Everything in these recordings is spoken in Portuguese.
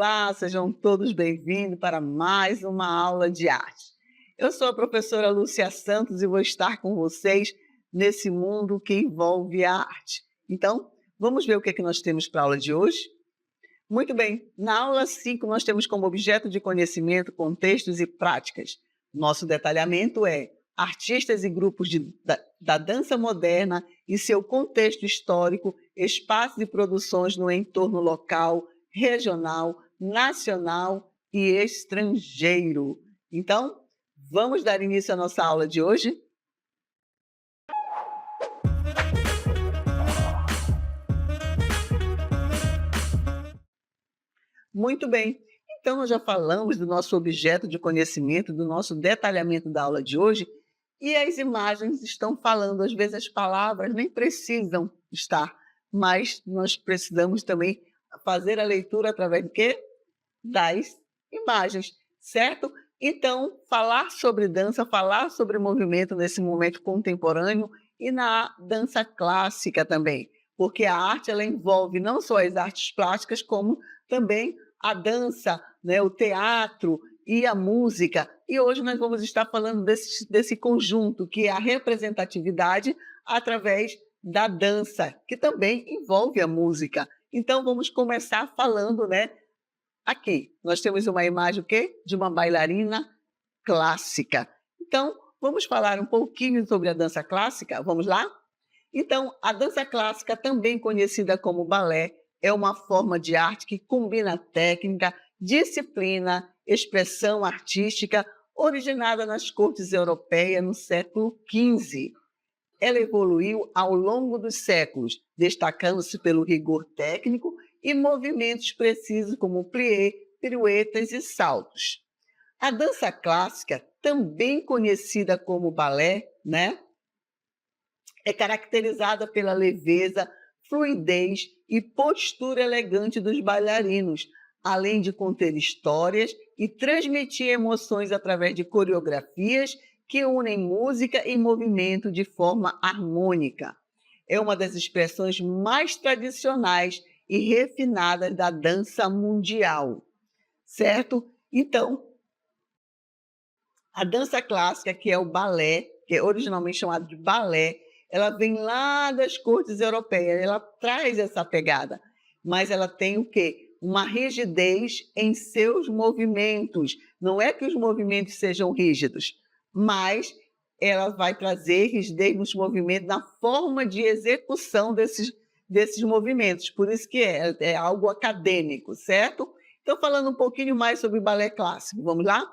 Olá, sejam todos bem-vindos para mais uma aula de arte. Eu sou a professora Lúcia Santos e vou estar com vocês nesse mundo que envolve a arte. Então, vamos ver o que é que nós temos para a aula de hoje? Muito bem, na aula 5 nós temos como objeto de conhecimento contextos e práticas. Nosso detalhamento é artistas e grupos da dança moderna e seu contexto histórico, espaços e produções no entorno local, regional, nacional e estrangeiro. Então, vamos dar início à nossa aula de hoje? Muito bem. Então, nós já falamos do nosso objeto de conhecimento, do nosso detalhamento da aula de hoje, e as imagens estão falando. Às vezes as palavras nem precisam estar, mas nós precisamos também fazer a leitura através do quê? Das imagens, certo? Então, falar sobre dança, falar sobre movimento nesse momento contemporâneo e na dança clássica também, porque a arte ela envolve não só as artes plásticas, como também a dança, né, o teatro e a música. E hoje nós vamos estar falando desse conjunto, que é a representatividade através da dança, que também envolve a música. Então, vamos começar falando, né? Aqui, nós temos uma imagem o quê? De uma bailarina clássica. Então, vamos falar um pouquinho sobre a dança clássica? Vamos lá? Então, a dança clássica, também conhecida como balé, é uma forma de arte que combina técnica, disciplina, expressão artística, originada nas cortes europeias no século XV. Ela evoluiu ao longo dos séculos, destacando-se pelo rigor técnico e movimentos precisos como plié, piruetas e saltos. A dança clássica, também conhecida como balé, né, é caracterizada pela leveza, fluidez e postura elegante dos bailarinos, além de conter histórias e transmitir emoções através de coreografias que unem música e movimento de forma harmônica. É uma das expressões mais tradicionais e refinadas da dança mundial, certo? Então, a dança clássica, que é o balé, que é originalmente chamado de balé, ela vem lá das cortes europeias, ela traz essa pegada, mas ela tem o quê? Uma rigidez em seus movimentos. Não é que os movimentos sejam rígidos, mas ela vai trazer rigidez nos movimentos, na forma de execução desses movimentos. Por isso que é algo acadêmico, certo? Então, falando um pouquinho mais sobre balé clássico, vamos lá?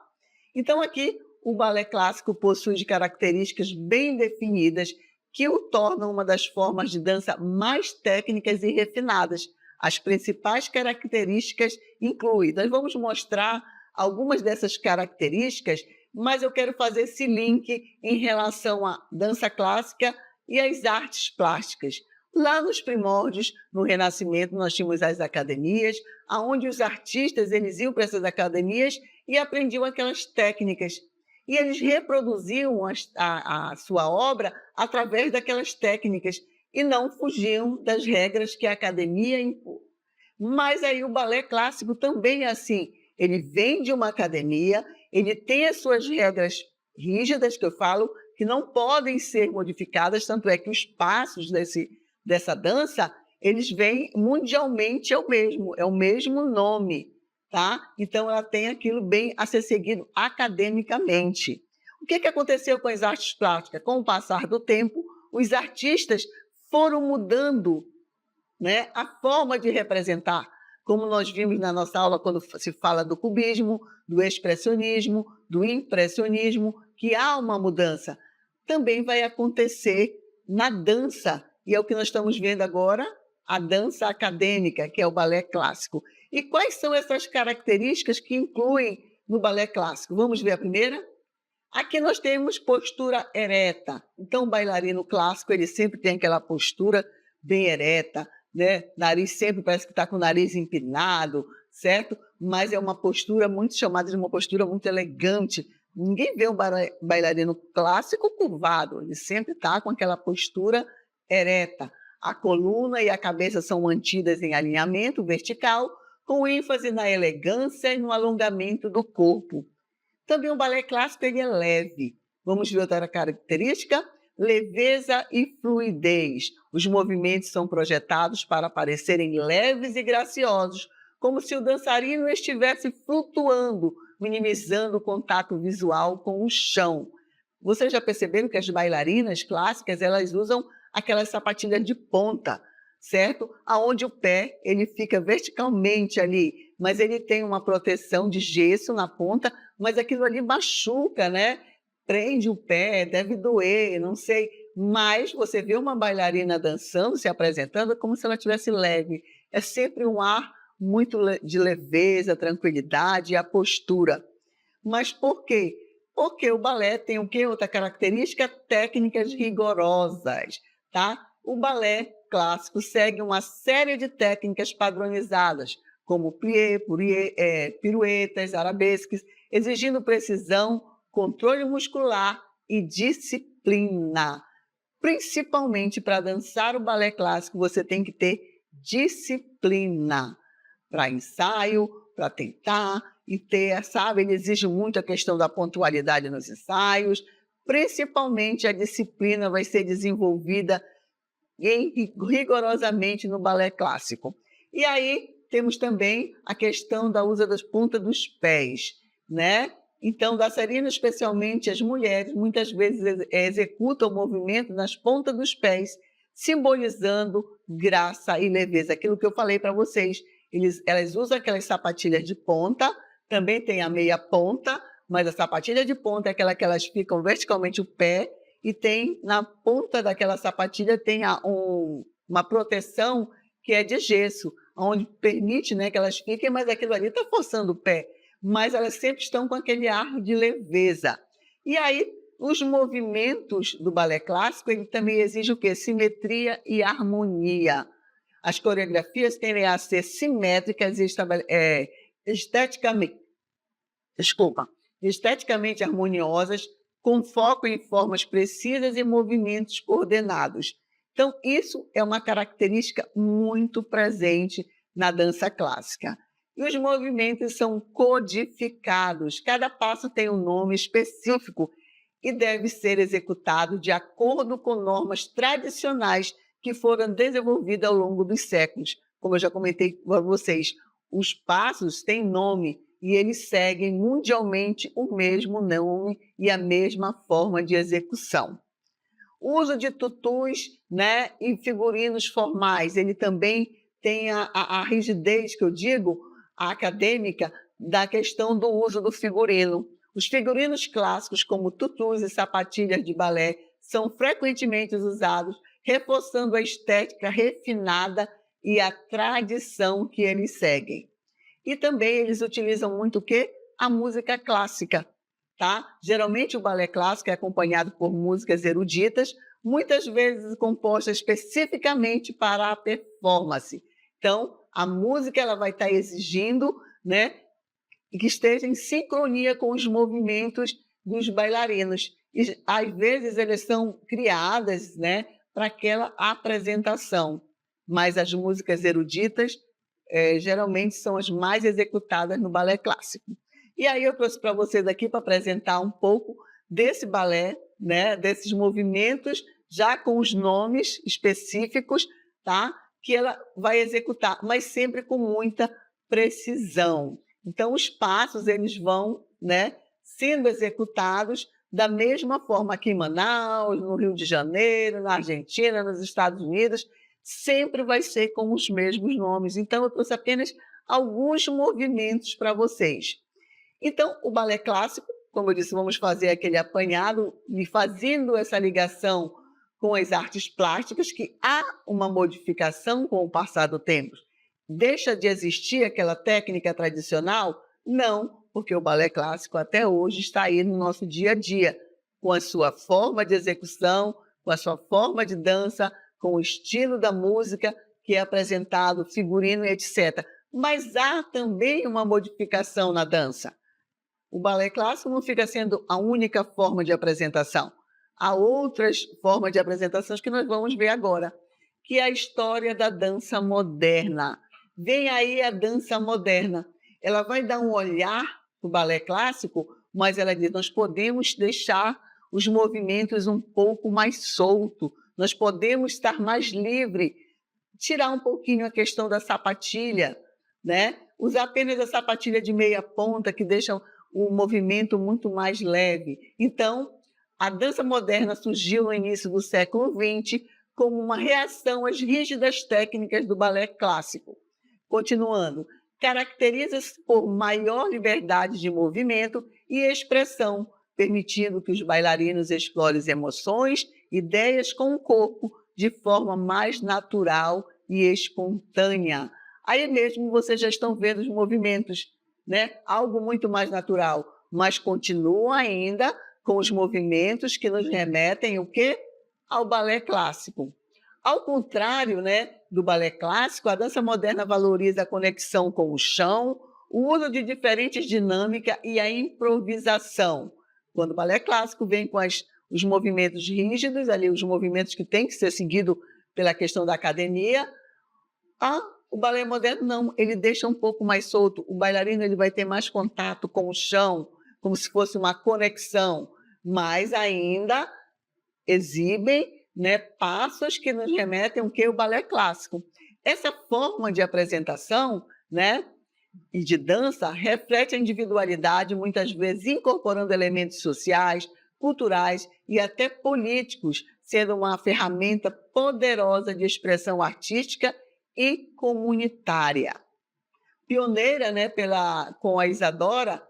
Então, aqui, o balé clássico possui características bem definidas que o tornam uma das formas de dança mais técnicas e refinadas. As principais características incluem, nós vamos mostrar algumas dessas características, mas eu quero fazer esse link em relação à dança clássica e às artes plásticas. Lá nos primórdios, no Renascimento, nós tínhamos as academias, onde os artistas eles iam para essas academias e aprendiam aquelas técnicas. E eles reproduziam a sua obra através daquelas técnicas e não fugiam das regras que a academia impôs. Mas aí o balé clássico também é assim, ele vem de uma academia, ele tem as suas regras rígidas, que eu falo, que não podem ser modificadas, tanto é que os passos dessa dança, eles vêm mundialmente, é o mesmo nome, tá? Então ela tem aquilo bem a ser seguido academicamente. O que aconteceu com as artes plásticas? Com o passar do tempo, os artistas foram mudando, né, a forma de representar, como nós vimos na nossa aula quando se fala do cubismo, do expressionismo, do impressionismo, que há uma mudança. Também vai acontecer na dança, e é o que nós estamos vendo agora, a dança acadêmica, que é o balé clássico. E quais são essas características que incluem no balé clássico? Vamos ver a primeira? Aqui nós temos postura ereta. Então, o bailarino clássico, ele sempre tem aquela postura bem ereta, né? Nariz sempre parece que está com o nariz empinado, certo? Mas é uma postura muito chamada de uma postura muito elegante. Ninguém vê um bailarino clássico curvado, ele sempre está com aquela postura ereta. A coluna e a cabeça são mantidas em alinhamento vertical, com ênfase na elegância e no alongamento do corpo. Também o balé clássico ele é leve. Vamos ver outra característica? Leveza e fluidez. Os movimentos são projetados para parecerem leves e graciosos, como se o dançarino estivesse flutuando, minimizando o contato visual com o chão. Vocês já perceberam que as bailarinas clássicas, elas usam aquelas sapatilhas de ponta, certo? Aonde o pé, ele fica verticalmente ali, mas ele tem uma proteção de gesso na ponta, mas aquilo ali machuca, né? Prende o pé, deve doer, não sei. Mas você vê uma bailarina dançando, se apresentando, é como se ela estivesse leve. É sempre um ar muito de leveza, tranquilidade e a postura. Mas por quê? Porque o balé tem o quê? Outra característica? Técnicas rigorosas, tá? O balé clássico segue uma série de técnicas padronizadas, como plié, piruetas, arabesques, exigindo precisão, controle muscular e disciplina. Principalmente para dançar o balé clássico, você tem que ter disciplina para ensaio, para tentar e ter, sabe? Ele exige muito a questão da pontualidade nos ensaios, principalmente a disciplina vai ser desenvolvida rigorosamente no balé clássico. E aí temos também a questão da uso das pontas dos pés, né? Então, dançarinas, especialmente as mulheres, muitas vezes executam o movimento nas pontas dos pés, simbolizando graça e leveza. Aquilo que eu falei para vocês, elas usam aquelas sapatilhas de ponta, também tem a meia ponta, mas a sapatilha de ponta é aquela que elas ficam verticalmente o pé, e tem na ponta daquela sapatilha tem uma proteção que é de gesso, onde permite, né, que elas fiquem, mas aquilo ali está forçando o pé. Mas elas sempre estão com aquele ar de leveza. E aí, os movimentos do balé clássico, ele também exige o quê? Simetria e harmonia. As coreografias tendem a ser simétricas e esteticamente harmoniosas, com foco em formas precisas e movimentos coordenados. Então, isso é uma característica muito presente na dança clássica. E os movimentos são codificados, cada passo tem um nome específico e deve ser executado de acordo com normas tradicionais que foram desenvolvidas ao longo dos séculos. Como eu já comentei para vocês, os passos têm nome e eles seguem mundialmente o mesmo nome e a mesma forma de execução. O uso de tutus, né, e figurinos formais, ele também tem a rigidez, que eu digo, a acadêmica, da questão do uso do figurino. Os figurinos clássicos, como tutus e sapatilhas de balé, são frequentemente usados, reforçando a estética refinada e a tradição que eles seguem. E também eles utilizam muito o quê? A música clássica, tá? Geralmente o balé clássico é acompanhado por músicas eruditas, muitas vezes compostas especificamente para a performance. Então, a música ela vai estar exigindo, né, que esteja em sincronia com os movimentos dos bailarinos. E, às vezes, elas são criadas, né, para aquela apresentação, mas as músicas eruditas geralmente são as mais executadas no balé clássico. E aí eu trouxe para vocês aqui para apresentar um pouco desse balé, né, desses movimentos, já com os nomes específicos, tá, que ela vai executar, mas sempre com muita precisão. Então, os passos eles vão, né, sendo executados da mesma forma aqui em Manaus, no Rio de Janeiro, na Argentina, nos Estados Unidos, sempre vai ser com os mesmos nomes. Então, eu trouxe apenas alguns movimentos para vocês. Então, o balé clássico, como eu disse, vamos fazer aquele apanhado e fazendo essa ligação com as artes plásticas, que há uma modificação com o passar do tempo. Deixa de existir aquela técnica tradicional? Não, porque o balé clássico até hoje está aí no nosso dia a dia, com a sua forma de execução, com a sua forma de dança, com o estilo da música que é apresentado, figurino e etc. Mas há também uma modificação na dança. O balé clássico não fica sendo a única forma de apresentação. Há outras formas de apresentações que nós vamos ver agora, que é a história da dança moderna. Vem aí a dança moderna. Ela vai dar um olhar para o balé clássico, mas ela diz: nós podemos deixar os movimentos um pouco mais solto, nós podemos estar mais livre, tirar um pouquinho a questão da sapatilha, né? Usar apenas a sapatilha de meia ponta, que deixa o movimento muito mais leve. Então, a dança moderna surgiu no início do século XX como uma reação às rígidas técnicas do balé clássico. Continuando, caracteriza-se por maior liberdade de movimento e expressão, permitindo que os bailarinos explorem emoções, ideias com o corpo de forma mais natural e espontânea. Aí mesmo vocês já estão vendo os movimentos, né? Algo muito mais natural, mas continua ainda com os movimentos que nos remetem o quê? Ao balé clássico. Ao contrário, né, do balé clássico, a dança moderna valoriza a conexão com o chão, o uso de diferentes dinâmicas e a improvisação. Quando o balé clássico vem com os movimentos rígidos, ali os movimentos que têm que ser seguidos pela questão da academia, o balé moderno não, ele deixa um pouco mais solto. O bailarino ele vai ter mais contato com o chão, como se fosse uma conexão, mas ainda exibem, né, passos que nos remetem ao balé clássico. Essa forma de apresentação, né, e de dança reflete a individualidade, muitas vezes incorporando elementos sociais, culturais e até políticos, sendo uma ferramenta poderosa de expressão artística e comunitária. Pioneira, né, com a Isadora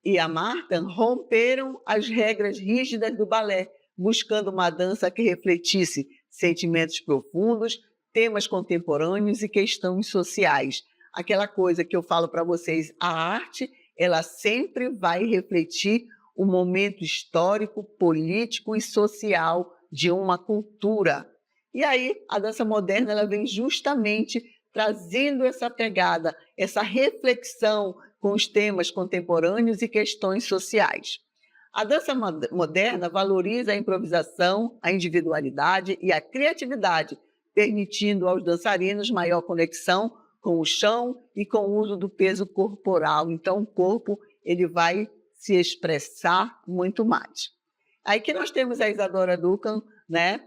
e a Marta, romperam as regras rígidas do balé, buscando uma dança que refletisse sentimentos profundos, temas contemporâneos e questões sociais. Aquela coisa que eu falo para vocês, a arte, ela sempre vai refletir o momento histórico, político e social de uma cultura. E aí, a dança moderna, ela vem justamente trazendo essa pegada, essa reflexão com os temas contemporâneos e questões sociais. A dança moderna valoriza a improvisação, a individualidade e a criatividade, permitindo aos dançarinos maior conexão com o chão e com o uso do peso corporal. Então, o corpo ele vai se expressar muito mais. Aí que nós temos a Isadora Duncan, né?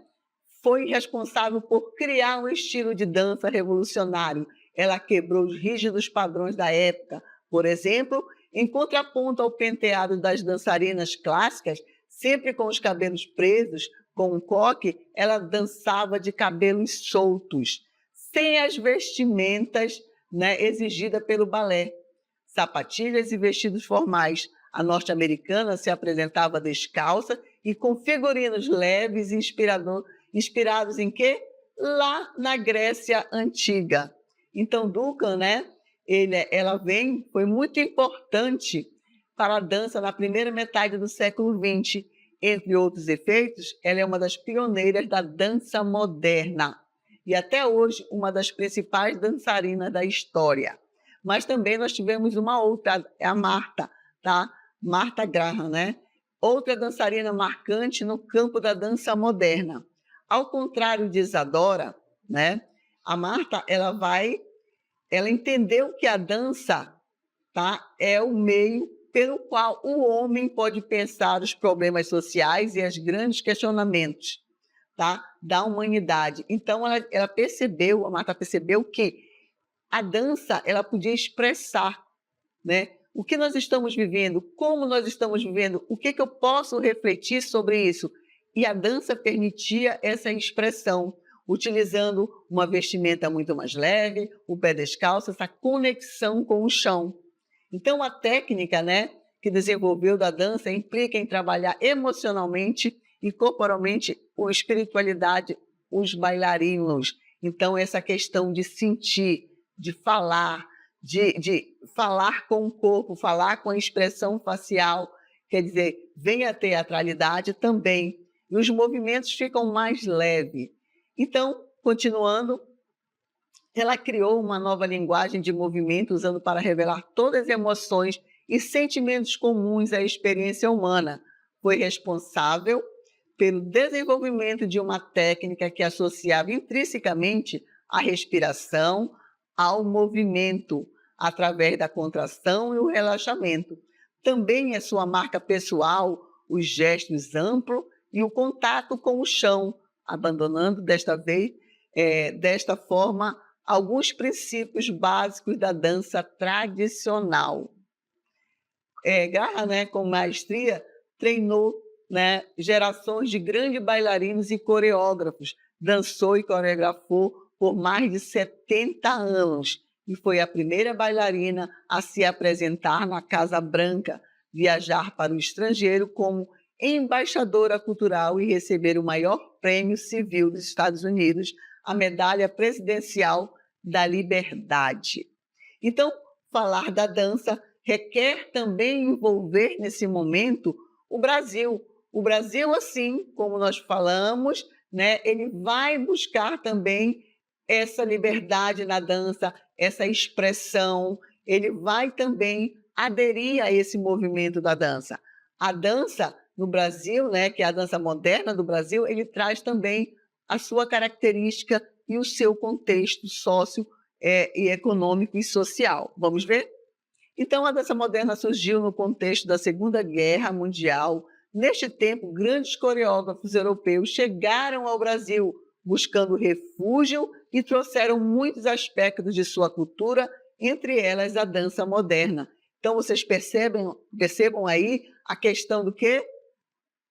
Foi responsável por criar um estilo de dança revolucionário. Ela quebrou os rígidos padrões da época. Por exemplo, em contraponto ao penteado das dançarinas clássicas, sempre com os cabelos presos, com um coque, ela dançava de cabelos soltos, sem as vestimentas, né, exigidas pelo balé. Sapatilhas e vestidos formais. A norte-americana se apresentava descalça e com figurinos leves e inspirados em quê? Lá na Grécia Antiga. Então, Duncan, né, foi muito importante para a dança na primeira metade do século XX. Entre outros efeitos, ela é uma das pioneiras da dança moderna e até hoje uma das principais dançarinas da história. Mas também nós tivemos uma outra, a Marta, tá? Martha Graham, né? Outra dançarina marcante no campo da dança moderna. Ao contrário de Isadora, né? A Marta, ela entendeu que a dança, tá, é o meio pelo qual o homem pode pensar os problemas sociais e os grandes questionamentos, tá, da humanidade. Então, a Marta percebeu que a dança ela podia expressar, né, o que nós estamos vivendo, como nós estamos vivendo, o que eu posso refletir sobre isso. E a dança permitia essa expressão, utilizando uma vestimenta muito mais leve, o pé descalço, essa conexão com o chão. Então, a técnica, né, que desenvolveu da dança implica em trabalhar emocionalmente e corporalmente a espiritualidade, os bailarinos. Então, essa questão de sentir, de falar com o corpo, falar com a expressão facial, quer dizer, vem a teatralidade também. E os movimentos ficam mais leves. Então, continuando, ela criou uma nova linguagem de movimento usando para revelar todas as emoções e sentimentos comuns à experiência humana. Foi responsável pelo desenvolvimento de uma técnica que associava intrinsecamente a respiração, ao movimento, através da contração e o relaxamento. Também é sua marca pessoal os gestos amplos e o contato com o chão, abandonando desta forma, alguns princípios básicos da dança tradicional. Graham, né, com maestria, treinou, né, gerações de grandes bailarinos e coreógrafos, dançou e coreografou por mais de 70 anos e foi a primeira bailarina a se apresentar na Casa Branca, viajar para o estrangeiro como embaixadora cultural e receber o maior prêmio civil dos Estados Unidos, a Medalha Presidencial da Liberdade. Então, falar da dança requer também envolver nesse momento o Brasil. O Brasil, assim como nós falamos, né, ele vai buscar também essa liberdade na dança, essa expressão, ele vai também aderir a esse movimento da dança. A dança no Brasil, né, que é a dança moderna do Brasil, ele traz também a sua característica e o seu contexto e econômico e social. Vamos ver? Então, a dança moderna surgiu no contexto da Segunda Guerra Mundial. Neste tempo, grandes coreógrafos europeus chegaram ao Brasil buscando refúgio e trouxeram muitos aspectos de sua cultura, entre elas a dança moderna. Então, vocês percebam aí a questão do quê?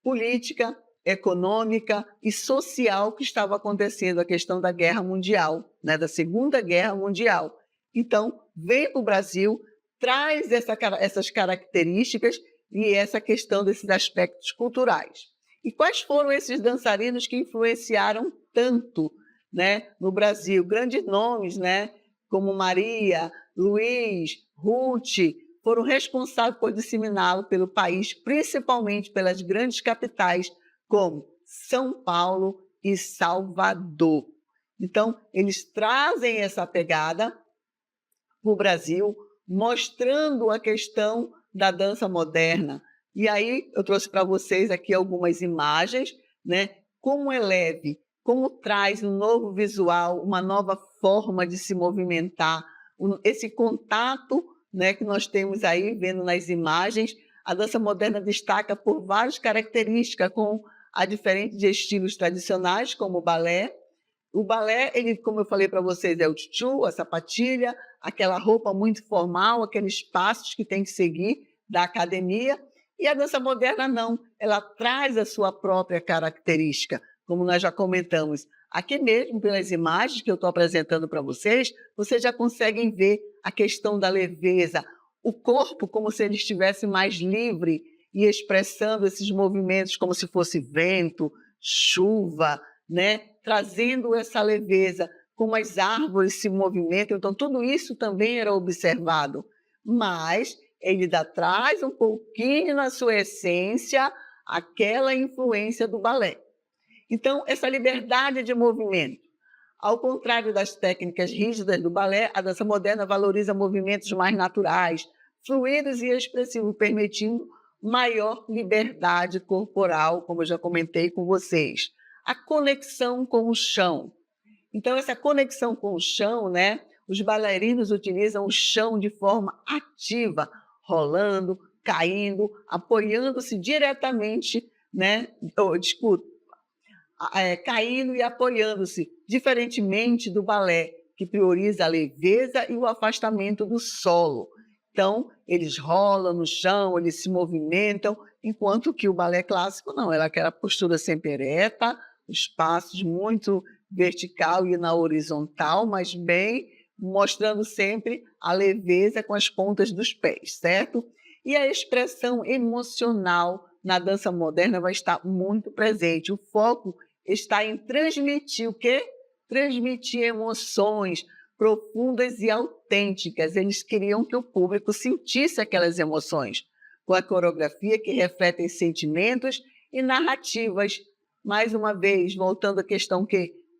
Política, econômica e social que estava acontecendo, a questão da Guerra Mundial, né, da Segunda Guerra Mundial. Então, vem para o Brasil, traz essas características e essa questão desses aspectos culturais. E quais foram esses dançarinos que influenciaram tanto, né, no Brasil? Grandes nomes, né, como Maria, Luiz, Ruth, foram responsáveis por disseminá-lo pelo país, principalmente pelas grandes capitais, como São Paulo e Salvador. Então, eles trazem essa pegada para o Brasil, mostrando a questão da dança moderna. E aí, eu trouxe para vocês aqui algumas imagens, né? Como é leve, como traz um novo visual, uma nova forma de se movimentar, esse contato, né, que nós temos aí, vendo nas imagens. A dança moderna destaca por várias características, a diferente de estilos tradicionais, como o balé. O balé, ele, como eu falei para vocês, é o tchutchu, a sapatilha, aquela roupa muito formal, aqueles passos que tem que seguir da academia. E a dança moderna não, ela traz a sua própria característica, como nós já comentamos. Aqui mesmo, pelas imagens que eu estou apresentando para vocês já conseguem ver a questão da leveza, o corpo como se ele estivesse mais livre e expressando esses movimentos como se fosse vento, chuva, né? Trazendo essa leveza, como as árvores se movimentam. Então, tudo isso também era observado, mas ele traz um pouquinho na sua essência aquela influência do balé. Então, essa liberdade de movimento. Ao contrário das técnicas rígidas do balé, a dança moderna valoriza movimentos mais naturais, fluidos e expressivos, permitindo maior liberdade corporal, como eu já comentei com vocês. A conexão com o chão. Então, essa conexão com o chão, né? Os bailarinos utilizam o chão de forma ativa, rolando, caindo, apoiando-se diretamente, né? Caindo e apoiando-se, diferentemente do balé, que prioriza a leveza e o afastamento do solo. Então, eles rolam no chão, eles se movimentam, enquanto que o balé clássico não, era aquela postura sempre ereta, os passos muito vertical e na horizontal, mas bem mostrando sempre a leveza com as pontas dos pés, certo? E a expressão emocional na dança moderna vai estar muito presente. O foco está em transmitir o quê? Transmitir emoções profundas e autênticas. Eles queriam que o público sentisse aquelas emoções, com a coreografia que reflete sentimentos e narrativas. Mais uma vez, voltando à questão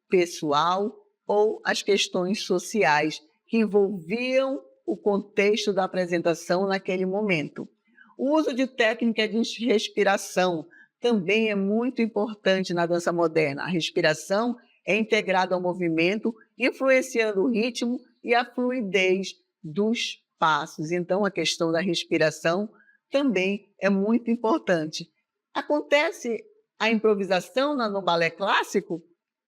pessoal ou as questões sociais que envolviam o contexto da apresentação naquele momento. O uso de técnicas de respiração também é muito importante na dança moderna. A respiração é integrada ao movimento influenciando o ritmo e a fluidez dos passos. Então, a questão da respiração também é muito importante. Acontece a improvisação no balé clássico?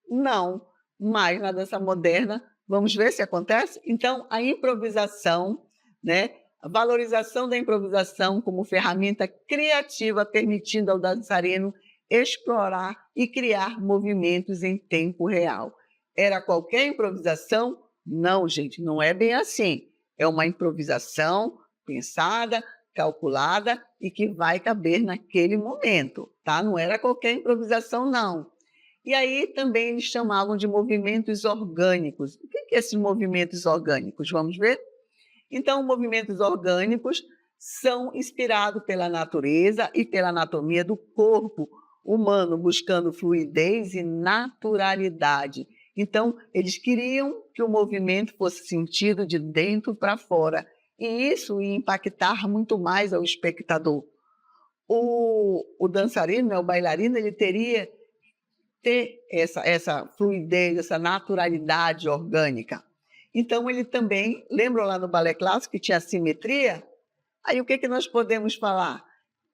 Não, mas na dança moderna, vamos ver se acontece? Então, a improvisação, né? A valorização da improvisação como ferramenta criativa, permitindo ao dançarino explorar e criar movimentos em tempo real. Era qualquer improvisação? Não, gente, não é bem assim. É uma improvisação pensada, calculada e que vai caber naquele momento, tá? Não era qualquer improvisação, não. E aí também eles chamavam de movimentos orgânicos. O que são esses movimentos orgânicos? Vamos ver? Então, movimentos orgânicos são inspirados pela natureza e pela anatomia do corpo humano, buscando fluidez e naturalidade. Então, eles queriam que o movimento fosse sentido de dentro para fora, e isso ia impactar muito mais ao espectador. O dançarino, né, o bailarino, ele teria ter essa fluidez, essa naturalidade orgânica. Então, ele também, lembram lá no balé clássico que tinha simetria? Aí o que nós podemos falar?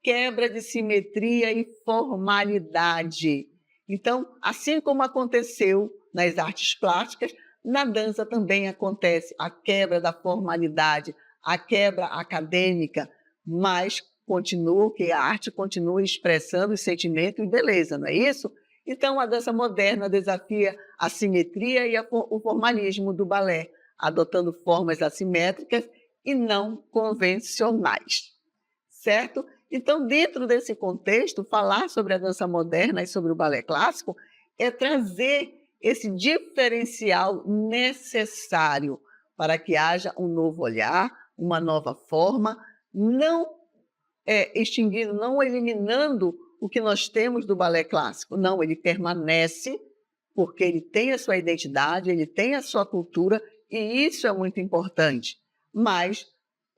Quebra de simetria e formalidade. Então, assim como aconteceu nas artes plásticas, na dança também acontece a quebra da formalidade, a quebra acadêmica, mas continua que a arte continua expressando os sentimentos e beleza, não é isso? Então, a dança moderna desafia a simetria e o formalismo do balé, adotando formas assimétricas e não convencionais, certo? Então, dentro desse contexto, falar sobre a dança moderna e sobre o balé clássico é trazer esse diferencial necessário para que haja um novo olhar, uma nova forma, não extinguindo, não eliminando o que nós temos do balé clássico. Não, ele permanece porque ele tem a sua identidade, ele tem a sua cultura e isso é muito importante. Mas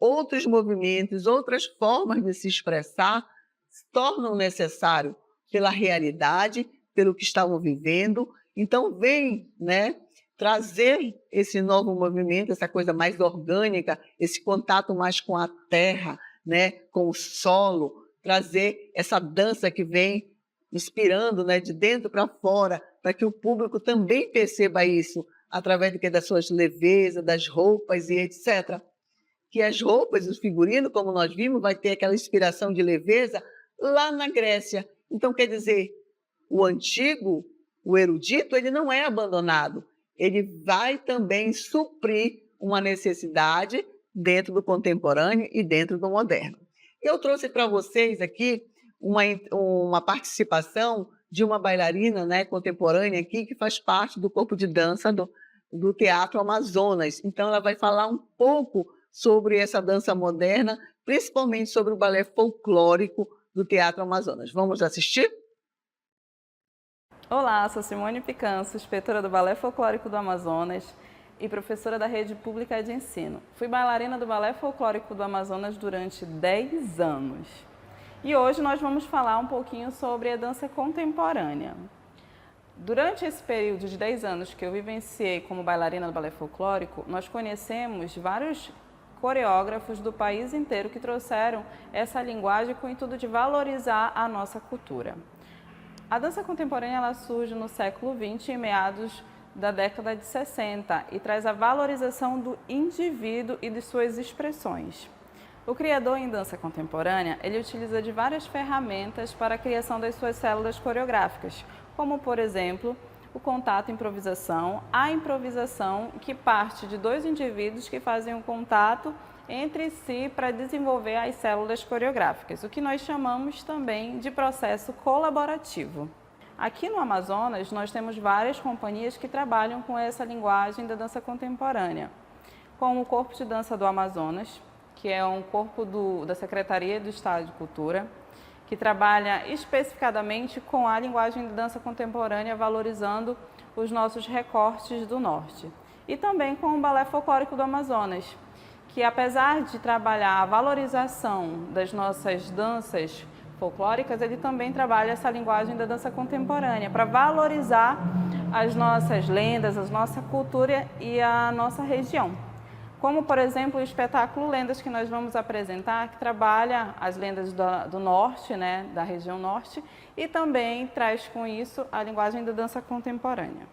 outros movimentos, outras formas de se expressar se tornam necessário pela realidade, pelo que estavam vivendo. Então, vem, né, trazer esse novo movimento, essa coisa mais orgânica, esse contato mais com a terra, né, com o solo, trazer essa dança que vem inspirando, né, de dentro para fora, para que o público também perceba isso, através das suas levezas, das roupas e etc. Que as roupas, os figurinos, como nós vimos, vai ter aquela inspiração de leveza lá na Grécia. Então, quer dizer, o antigo, o erudito, ele não é abandonado. Ele vai também suprir uma necessidade dentro do contemporâneo e dentro do moderno. Eu trouxe para vocês aqui uma participação de uma bailarina, né, contemporânea aqui, que faz parte do corpo de dança do Teatro Amazonas. Então, ela vai falar um pouco sobre essa dança moderna, principalmente sobre o balé folclórico do Teatro Amazonas. Vamos assistir? Olá, sou Simone Picanço, inspetora do Balé Folclórico do Amazonas e professora da Rede Pública de Ensino. Fui bailarina do Balé Folclórico do Amazonas durante 10 anos. E hoje nós vamos falar um pouquinho sobre a dança contemporânea. Durante esse período de 10 anos que eu vivenciei como bailarina do Balé Folclórico, nós conhecemos vários coreógrafos do país inteiro que trouxeram essa linguagem com o intuito de valorizar a nossa cultura. A dança contemporânea ela surge no século XX, em meados da década de 60, e traz a valorização do indivíduo e de suas expressões. O criador em dança contemporânea, ele utiliza de várias ferramentas para a criação das suas células coreográficas, como, por exemplo, o contato improvisação, a improvisação que parte de dois indivíduos que fazem um contato entre si para desenvolver as células coreográficas, o que nós chamamos também de processo colaborativo. Aqui no Amazonas, nós temos várias companhias que trabalham com essa linguagem da dança contemporânea, como o Corpo de Dança do Amazonas, que é um corpo da Secretaria do Estado de Cultura, que trabalha especificadamente com a linguagem da dança contemporânea, valorizando os nossos recortes do norte. E também com o Balé Folclórico do Amazonas, que apesar de trabalhar a valorização das nossas danças folclóricas, ele também trabalha essa linguagem da dança contemporânea para valorizar as nossas lendas, a nossa cultura e a nossa região. Como, por exemplo, o espetáculo Lendas que nós vamos apresentar, que trabalha as lendas do norte, né, da região norte, e também traz com isso a linguagem da dança contemporânea.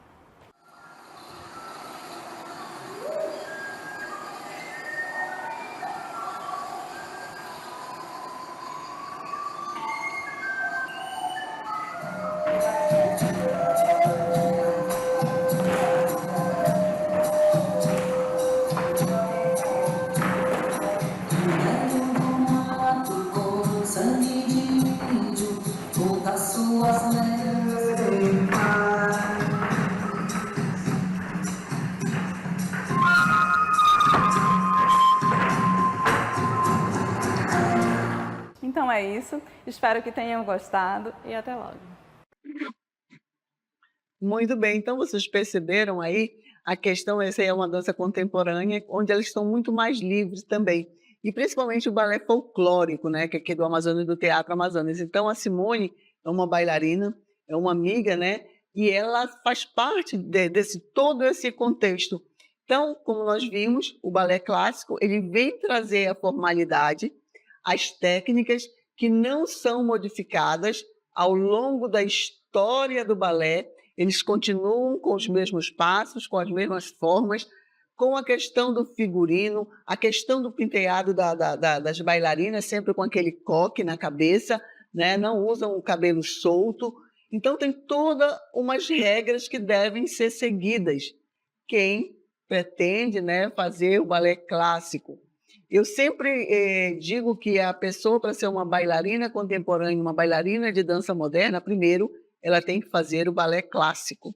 Então é isso, espero que tenham gostado e até logo. Muito bem, então vocês perceberam aí a questão, essa é uma dança contemporânea, onde elas estão muito mais livres também. E principalmente o balé folclórico, né, que é aqui do Amazonas, do Teatro Amazonas. Então a Simone é uma bailarina, é uma amiga, né, e ela faz parte desse todo esse contexto. Então, como nós vimos, o balé clássico, ele vem trazer a formalidade, as técnicas que não são modificadas ao longo da história do balé, eles continuam com os mesmos passos, com as mesmas formas, com a questão do figurino, a questão do penteado das bailarinas, sempre com aquele coque na cabeça, né? Não usam o cabelo solto. Então, tem todas umas regras que devem ser seguidas. Quem pretende, né, fazer o balé clássico. Eu sempre digo que a pessoa, para ser uma bailarina contemporânea, uma bailarina de dança moderna, primeiro, ela tem que fazer o balé clássico,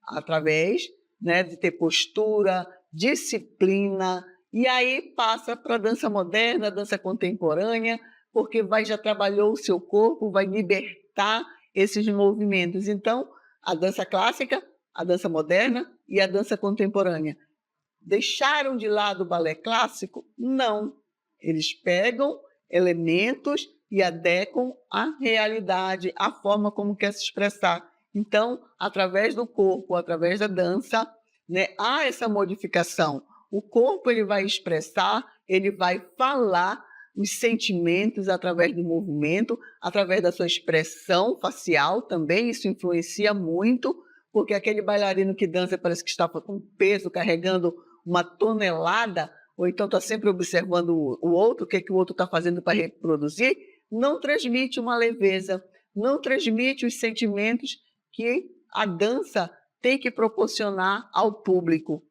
através, né, de ter postura, disciplina, e aí passa para a dança moderna, dança contemporânea, porque já trabalhou o seu corpo, vai libertar esses movimentos. Então, a dança clássica, a dança moderna e a dança contemporânea. Deixaram de lado o balé clássico? Não. Eles pegam elementos e adequam à realidade, à forma como quer se expressar. Então, através do corpo, através da dança, né, há essa modificação. O corpo ele vai expressar, ele vai falar os sentimentos através do movimento, através da sua expressão facial também, isso influencia muito, porque aquele bailarino que dança parece que está com peso, carregando uma tonelada, ou então está sempre observando o outro, o que o outro está fazendo para reproduzir, não transmite uma leveza, não transmite os sentimentos que a dança tem que proporcionar ao público.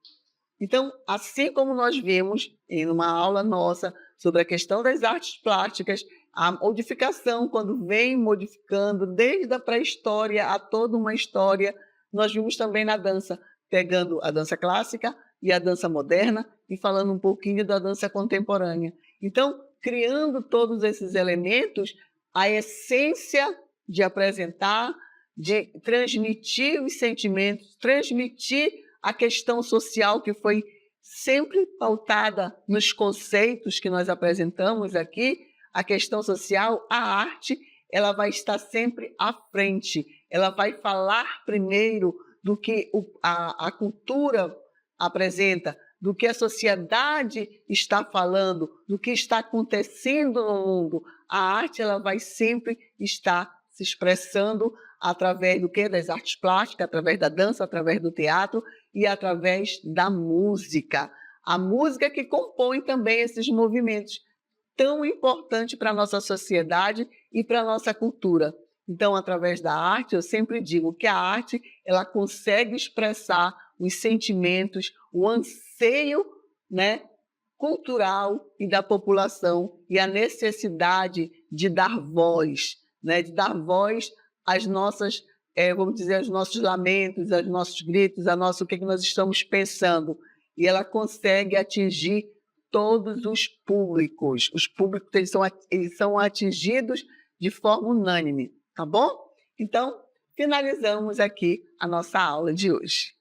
Então, assim como nós vimos em uma aula nossa sobre a questão das artes plásticas, a modificação, quando vem modificando desde a pré-história a toda uma história, nós vimos também na dança, pegando a dança clássica e a dança moderna e falando um pouquinho da dança contemporânea. Então, criando todos esses elementos, a essência de apresentar, de transmitir os sentimentos, transmitir a questão social que foi sempre pautada nos conceitos que nós apresentamos aqui, a questão social, a arte, ela vai estar sempre à frente, ela vai falar primeiro do que a cultura apresenta, do que a sociedade está falando, do que está acontecendo no mundo. A arte ela vai sempre estar se expressando através do quê? Das artes plásticas, através da dança, através do teatro e através da música. A música que compõe também esses movimentos, tão importante para a nossa sociedade e para a nossa cultura. Então, através da arte, eu sempre digo que a arte ela consegue expressar os sentimentos, o anseio, né, cultural e da população e a necessidade de dar voz, né, de dar voz às nossas, vamos dizer, aos nossos lamentos, aos nossos gritos, o que nós estamos pensando. E ela consegue atingir todos os públicos. Os públicos eles são atingidos de forma unânime, tá bom? Então, finalizamos aqui a nossa aula de hoje.